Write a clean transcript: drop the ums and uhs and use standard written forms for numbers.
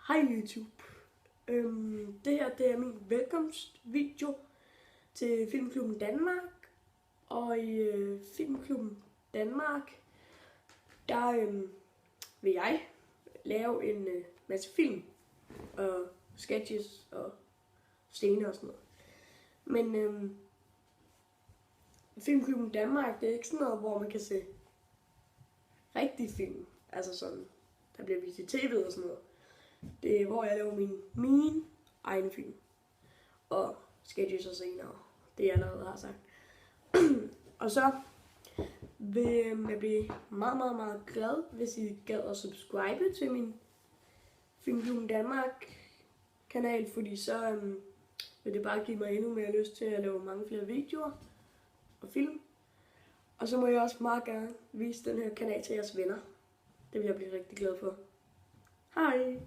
Hej YouTube. Det her er min velkomstvideo til Filmklubben Danmark. Og i Filmklubben Danmark, der vil jeg lave en masse film og sketches og scener og sådan noget. Men Filmklubben Danmark, det er ikke sådan noget, hvor man kan se rigtig film. Altså sådan, der bliver vist i tv og sådan noget. Det er, hvor jeg laver mine egne film. Og sketches og scener. Det jeg allerede har sagt. Og så vil jeg blive meget glad, hvis I gad at subscribe til min Filmklubben Danmark kanal. Fordi så vil det bare give mig endnu mere lyst til at lave mange flere videoer og film. Og så må jeg også meget gerne vise den her kanal til jeres venner. Det vil jeg blive rigtig glad for. Hej!